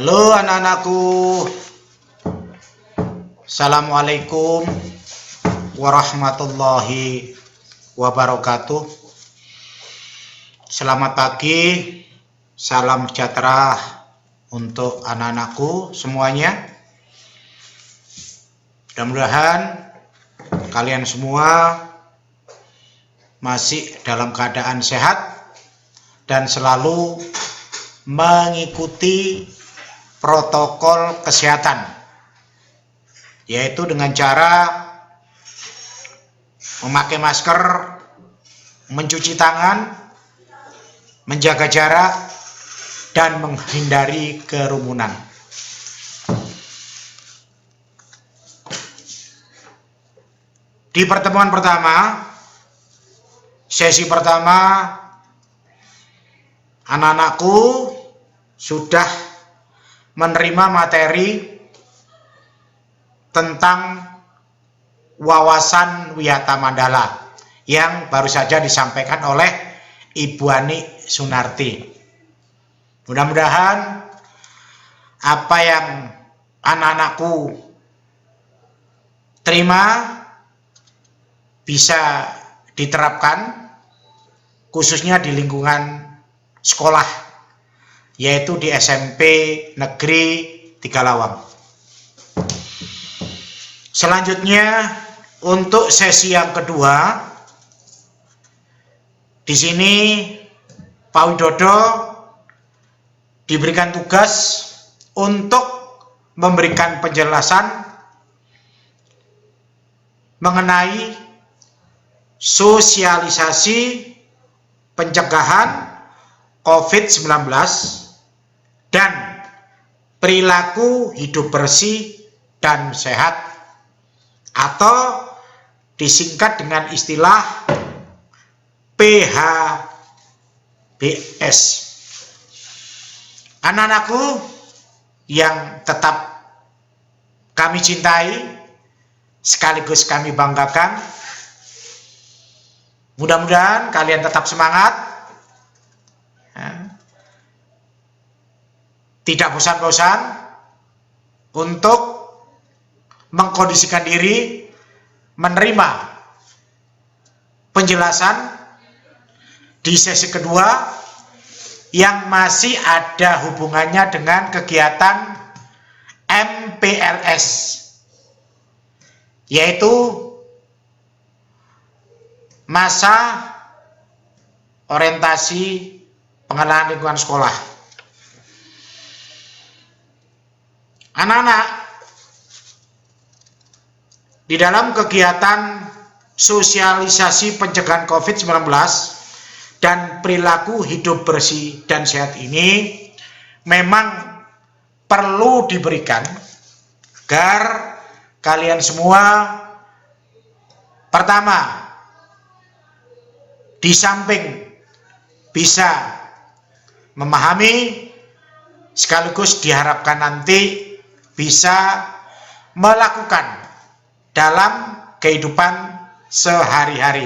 Halo anak-anakku, Assalamualaikum warahmatullahi wabarakatuh. Selamat pagi, salam sejahtera untuk anak-anakku semuanya. Mudah-mudahan kalian semua masih dalam keadaan sehat dan selalu mengikuti protokol kesehatan, yaitu dengan cara memakai masker, mencuci tangan, menjaga jarak, dan menghindari kerumunan. Di pertemuan pertama, sesi pertama, anak-anakku sudah menerima materi tentang wawasan Wiyata Mandala yang baru saja disampaikan oleh Ibu Ani Sunarti. Mudah-mudahan apa yang anak-anakku terima bisa diterapkan khususnya di lingkungan sekolah, yaitu di SMP Negeri Tigalawang. Selanjutnya untuk sesi yang kedua, di sini Pak Widodo diberikan tugas untuk memberikan penjelasan mengenai sosialisasi pencegahan COVID-19 dan perilaku hidup bersih dan sehat, atau disingkat dengan istilah PHBS. Anak-anakku yang tetap kami cintai sekaligus kami banggakan, mudah-mudahan kalian tetap semangat, tidak bosan-bosan untuk mengkondisikan diri menerima penjelasan di sesi kedua yang masih ada hubungannya dengan kegiatan MPLS, yaitu masa orientasi pengenalan lingkungan sekolah. Anak-anak, di dalam kegiatan sosialisasi pencegahan COVID-19 dan perilaku hidup bersih dan sehat ini memang perlu diberikan agar kalian semua, pertama, di samping bisa memahami, sekaligus diharapkan nanti bisa melakukan dalam kehidupan sehari-hari.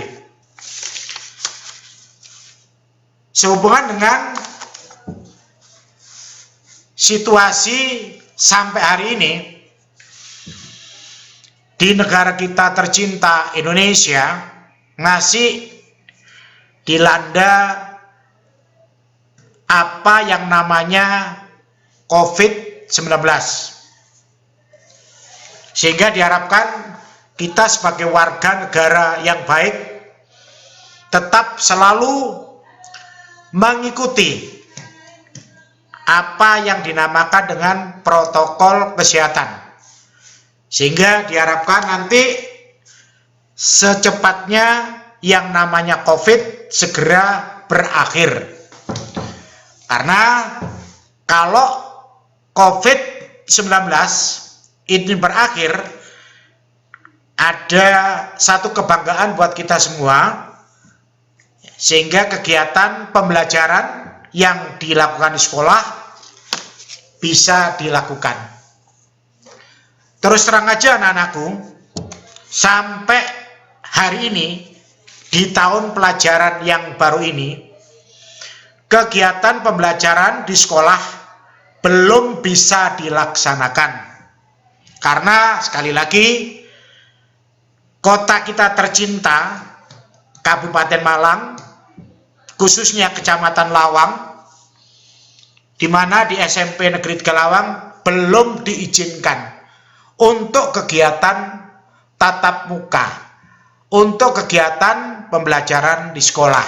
Sehubungan dengan situasi sampai hari ini di negara kita tercinta Indonesia masih dilanda apa yang namanya COVID-19. Sehingga diharapkan kita sebagai warga negara yang baik tetap selalu mengikuti apa yang dinamakan dengan protokol kesehatan. Sehingga diharapkan nanti secepatnya yang namanya COVID segera berakhir. Karena kalau COVID-19 ini berakhir, ada satu kebanggaan buat kita semua, sehingga kegiatan pembelajaran yang dilakukan di sekolah bisa dilakukan. Terus terang aja anak-anakku, sampai hari ini di tahun pelajaran yang baru ini, kegiatan pembelajaran di sekolah belum bisa dilaksanakan. Karena sekali lagi, kota kita tercinta, Kabupaten Malang, khususnya Kecamatan Lawang, di mana di SMP Negeri 3 Lawang belum diizinkan untuk kegiatan tatap muka, untuk kegiatan pembelajaran di sekolah.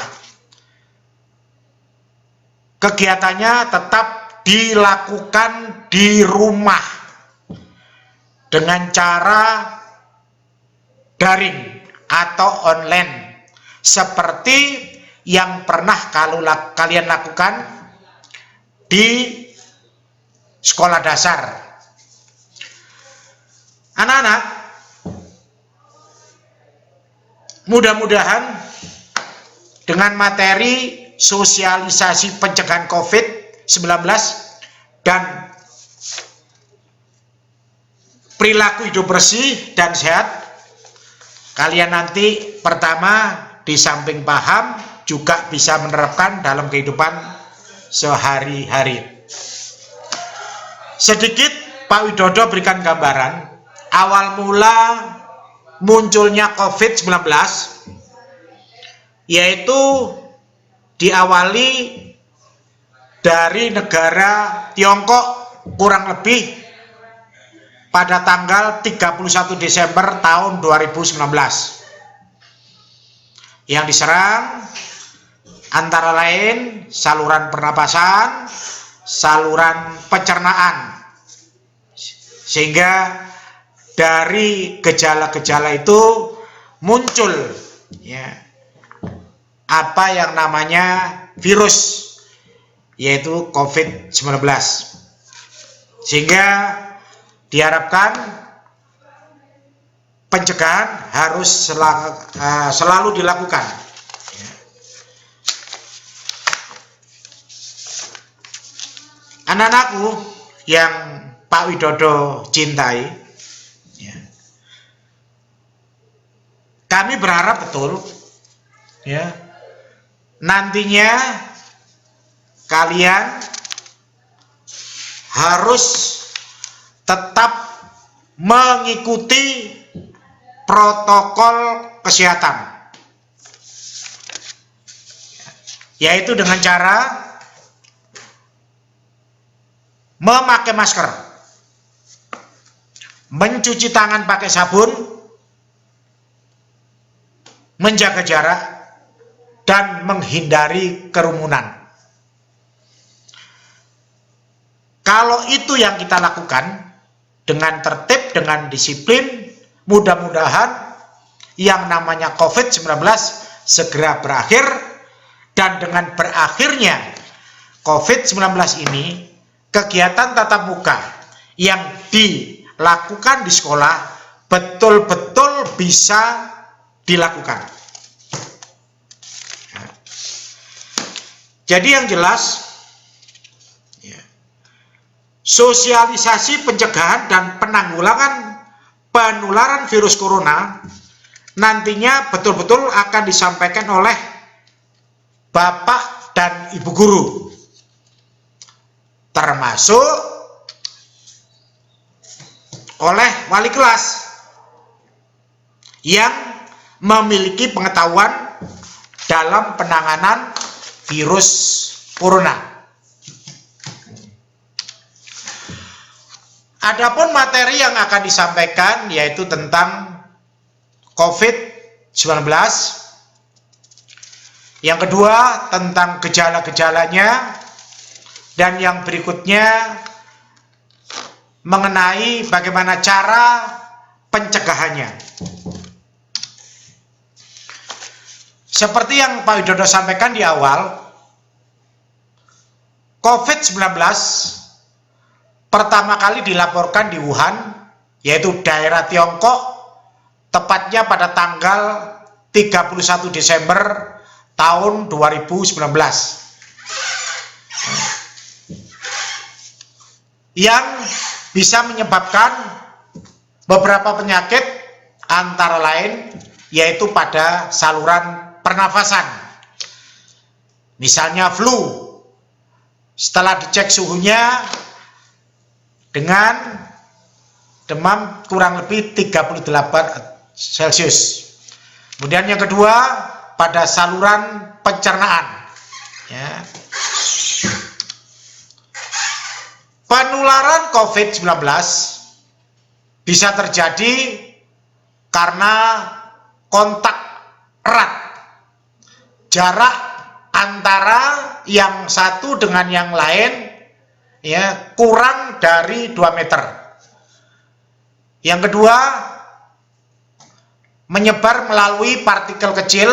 Kegiatannya tetap dilakukan di rumah dengan cara daring atau online, seperti yang pernah kalian lakukan di sekolah dasar. Anak-anak, mudah-mudahan dengan materi sosialisasi pencegahan COVID-19 dan perilaku hidup bersih dan sehat, kalian nanti pertama di samping paham juga bisa menerapkan dalam kehidupan sehari-hari. Sedikit Pak Widodo berikan gambaran awal mula munculnya COVID-19, yaitu diawali dari negara Tiongkok kurang lebih pada tanggal 31 Desember tahun 2019. Yang diserang antara lain saluran pernapasan, saluran pencernaan. Sehingga dari gejala-gejala itu muncul apa yang namanya virus, yaitu COVID-19. Sehingga diharapkan pencegahan harus selalu dilakukan. Anak-anakku yang Pak Widodo cintai, kami berharap betul nantinya kalian harus tetap mengikuti protokol kesehatan, yaitu dengan cara memakai masker, mencuci tangan pakai sabun, menjaga jarak, dan menghindari kerumunan. Kalau itu yang kita lakukan dengan tertib, dengan disiplin, mudah-mudahan yang namanya COVID-19 segera berakhir. Dan dengan berakhirnya COVID-19 ini, kegiatan tatap muka yang dilakukan di sekolah betul-betul bisa dilakukan. Jadi yang jelas, sosialisasi pencegahan dan penanggulangan penularan virus corona nantinya betul-betul akan disampaikan oleh Bapak dan Ibu guru, termasuk oleh wali kelas yang memiliki pengetahuan dalam penanganan virus corona. Adapun materi yang akan disampaikan yaitu tentang COVID-19. Yang kedua tentang gejala-gejalanya, dan yang berikutnya mengenai bagaimana cara pencegahannya. Seperti yang Pak Widodo sampaikan di awal, COVID-19 pertama kali dilaporkan di Wuhan, yaitu daerah Tiongkok, tepatnya pada tanggal 31 Desember tahun 2019. Yang bisa menyebabkan beberapa penyakit, antara lain yaitu pada saluran pernafasan. Misalnya flu, setelah dicek suhunya dengan demam kurang lebih 38 Celcius. Kemudian yang kedua, pada saluran pencernaan. Ya. Penularan COVID-19 bisa terjadi karena kontak erat. Jarak antara yang satu dengan yang lain ya kurang dari 2 meter. Yang kedua, menyebar melalui partikel kecil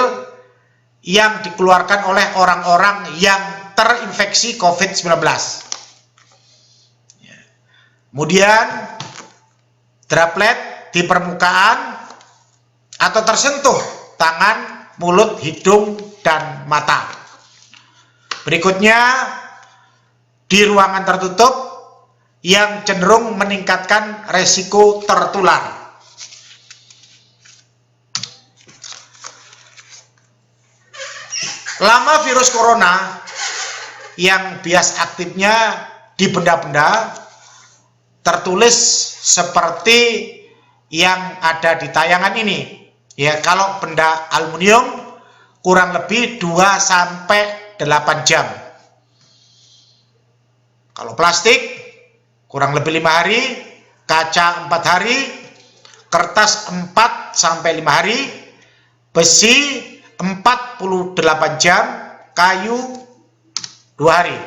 yang dikeluarkan oleh orang-orang yang terinfeksi COVID-19. Kemudian, droplet di permukaan atau tersentuh tangan, mulut, hidung, dan mata. Berikutnya, di ruangan tertutup yang cenderung meningkatkan resiko tertular. Lama virus corona yang bias aktifnya di benda-benda tertulis seperti yang ada di tayangan ini. Ya, kalau benda aluminium kurang lebih 2-8 jam. Kalau plastik kurang lebih 5 hari, kaca 4 hari, kertas 4-5 hari, besi 48 jam, kayu 2 hari.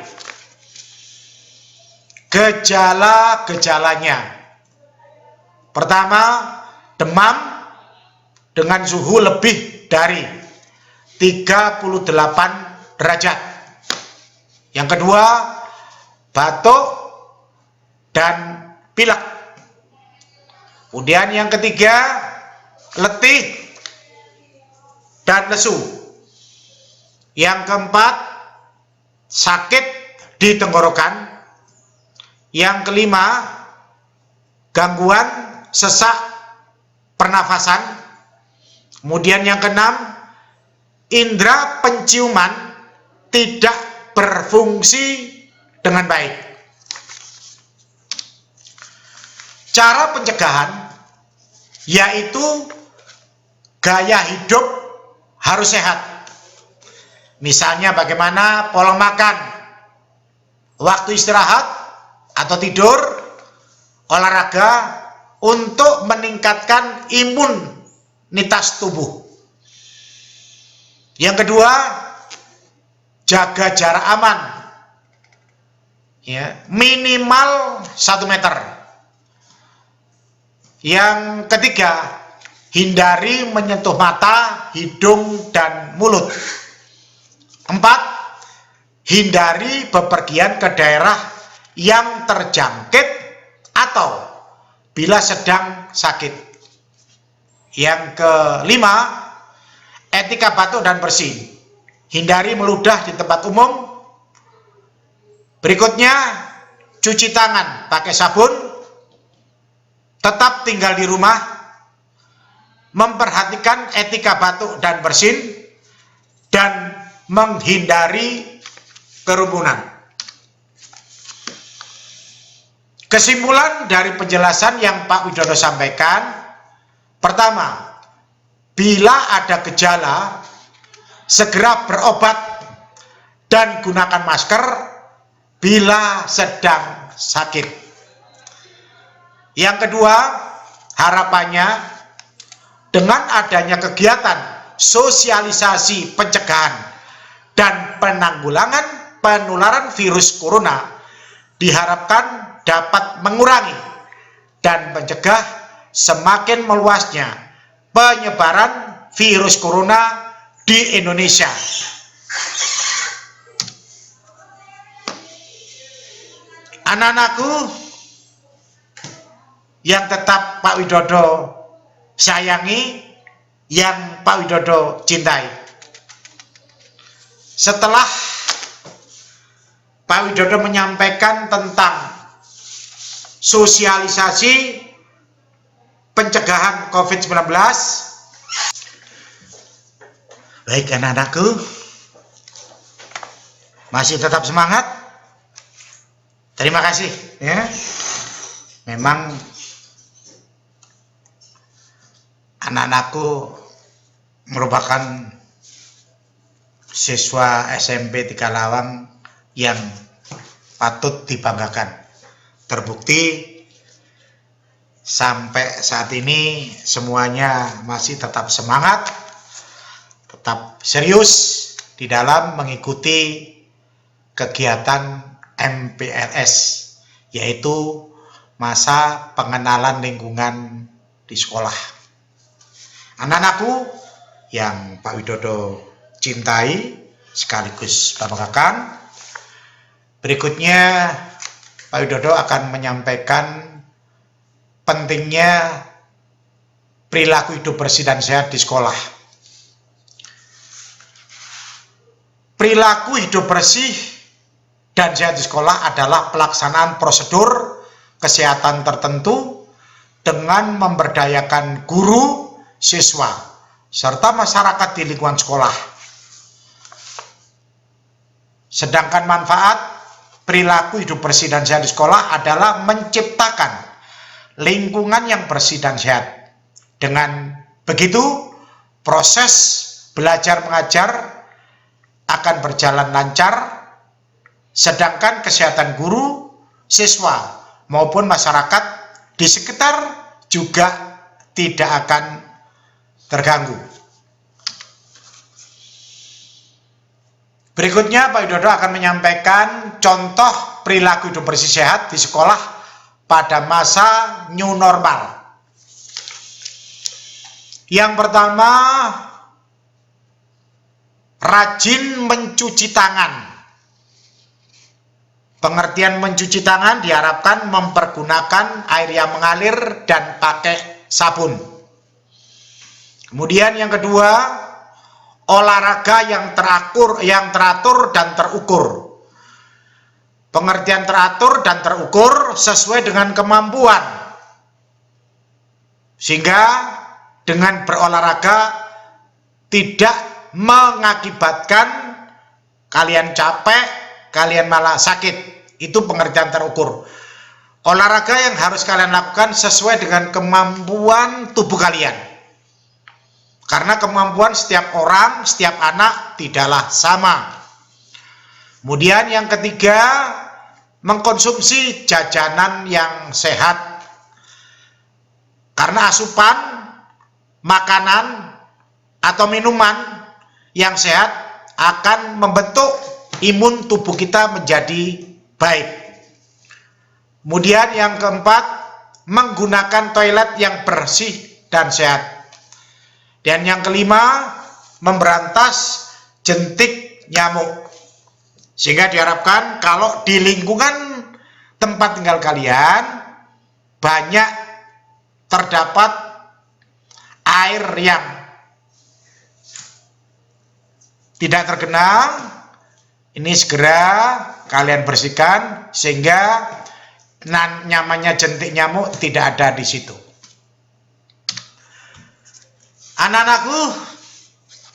Gejala-gejalanya. Pertama, demam dengan suhu lebih dari 38 derajat. Yang kedua, batuk dan pilek. Kemudian yang ketiga, letih dan lesu. Yang keempat, sakit di tenggorokan. Yang kelima, gangguan sesak pernafasan. Kemudian yang keenam, indera penciuman tidak berfungsi dengan baik. Cara pencegahan yaitu gaya hidup harus sehat. Misalnya bagaimana pola makan, waktu istirahat atau tidur, olahraga untuk meningkatkan imunitas tubuh. Yang kedua, jaga jarak aman. Ya, minimal 1 meter. Yang ketiga, hindari menyentuh mata, hidung, dan mulut. 4. Hindari bepergian ke daerah yang terjangkit atau bila sedang sakit. Yang kelima, etika batuk dan bersin. Hindari meludah di tempat umum. Berikutnya, cuci tangan pakai sabun. Tetap tinggal di rumah. Memperhatikan etika batuk dan bersin. Dan menghindari kerumunan. Kesimpulan dari penjelasan yang Pak Widodo sampaikan, pertama, bila ada gejala, segera berobat dan gunakan masker bila sedang sakit. Yang kedua, harapannya dengan adanya kegiatan sosialisasi pencegahan dan penanggulangan penularan virus corona diharapkan dapat mengurangi dan mencegah semakin meluasnya penyebaran virus corona di Indonesia. Anak-anakku yang tetap Pak Widodo sayangi, yang Pak Widodo cintai. Setelah Pak Widodo menyampaikan tentang sosialisasi pencegahan COVID-19. Baik anak-anakku, masih tetap semangat. Terima kasih ya. memang anak-anakku merupakan siswa SMP Tigalawang yang patut dibanggakan. Terbukti sampai saat ini semuanya masih tetap semangat, tetap serius di dalam mengikuti kegiatan MPLS, yaitu masa pengenalan lingkungan di sekolah. Anak-anakku yang Pak Widodo cintai sekaligus banggakan, berikutnya Pak Widodo akan menyampaikan pentingnya perilaku hidup bersih dan sehat di sekolah. Perilaku hidup bersih dan sehat di sekolah adalah pelaksanaan prosedur kesehatan tertentu dengan memberdayakan guru, siswa, serta masyarakat di lingkungan sekolah. Sedangkan manfaat perilaku hidup bersih dan sehat di sekolah adalah menciptakan lingkungan yang bersih dan sehat. Dengan begitu, proses belajar mengajar akan berjalan lancar, sedangkan kesehatan guru, siswa, maupun masyarakat di sekitar juga tidak akan terganggu. Berikutnya Pak Widodo akan menyampaikan contoh perilaku hidup bersih sehat di sekolah pada masa new normal. Yang pertama, rajin mencuci tangan. Pengertian mencuci tangan diharapkan mempergunakan air yang mengalir dan pakai sabun. Kemudian yang kedua, olahraga yang teratur dan terukur. Pengertian teratur dan terukur sesuai dengan kemampuan. Sehingga dengan berolahraga tidak mengakibatkan kalian capek, kalian malah sakit. Itu pengertian terukur. Olahraga yang harus kalian lakukan sesuai dengan kemampuan tubuh kalian. Karena kemampuan setiap orang, setiap anak tidaklah sama. Kemudian yang ketiga, mengkonsumsi jajanan yang sehat. Karena asupan makanan atau minuman yang sehat akan membentuk imun tubuh kita menjadi baik. Kemudian yang keempat, menggunakan toilet yang bersih dan sehat. Dan yang kelima, memberantas jentik nyamuk. Sehingga diharapkan kalau di lingkungan tempat tinggal kalian banyak terdapat air yang tidak tergenang, ini segera kalian bersihkan sehingga nyamannya jentik nyamuk tidak ada di situ. Anak-anakku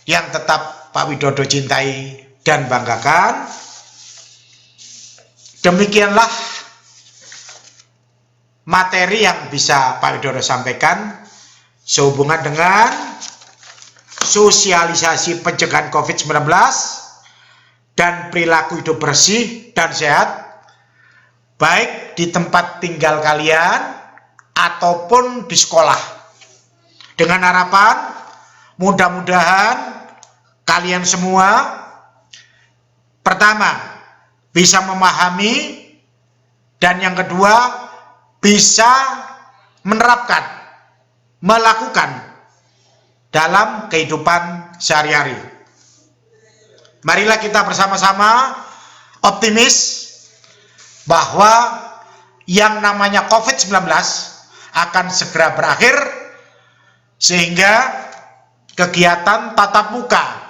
yang tetap Pak Widodo cintai dan banggakan, demikianlah materi yang bisa Pak Widodo sampaikan sehubungan dengan sosialisasi pencegahan COVID-19 dan perilaku hidup bersih dan sehat, baik di tempat tinggal kalian ataupun di sekolah. Dengan harapan mudah-mudahan kalian semua pertama bisa memahami, dan yang kedua bisa menerapkan, melakukan dalam kehidupan sehari-hari. Marilah kita bersama-sama optimis bahwa yang namanya COVID-19 akan segera berakhir, sehingga kegiatan tatap muka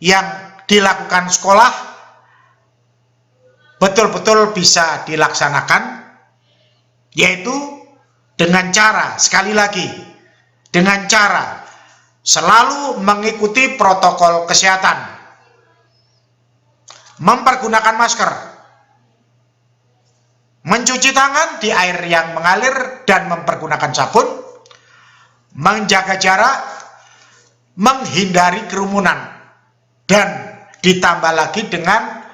yang dilakukan sekolah betul-betul bisa dilaksanakan, yaitu dengan cara, sekali lagi, dengan cara selalu mengikuti protokol kesehatan, mempergunakan masker, mencuci tangan di air yang mengalir dan mempergunakan sabun, menjaga jarak, menghindari kerumunan, dan ditambah lagi dengan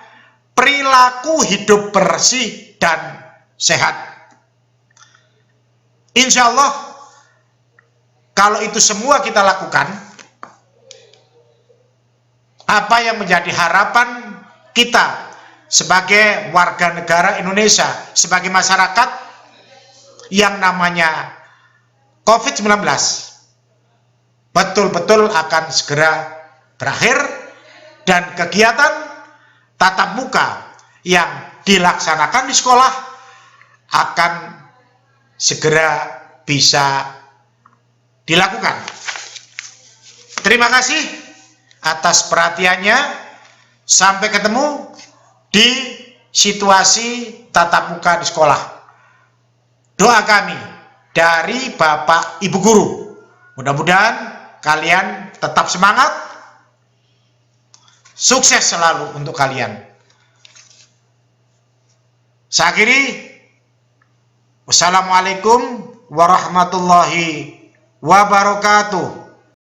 perilaku hidup bersih dan sehat. Insya Allah, kalau itu semua kita lakukan, apa yang menjadi harapan kita sebagai warga negara Indonesia, sebagai masyarakat, yang namanya COVID-19 betul-betul akan segera berakhir, dan kegiatan tatap muka yang dilaksanakan di sekolah akan segera bisa dilakukan. Terima kasih atas perhatiannya. Sampai ketemu di situasi tatap muka di sekolah. Doa kami dari Bapak Ibu Guru, mudah-mudahan kalian tetap semangat, sukses selalu untuk kalian. Saya akhiri, wassalamualaikum warahmatullahi wabarakatuh.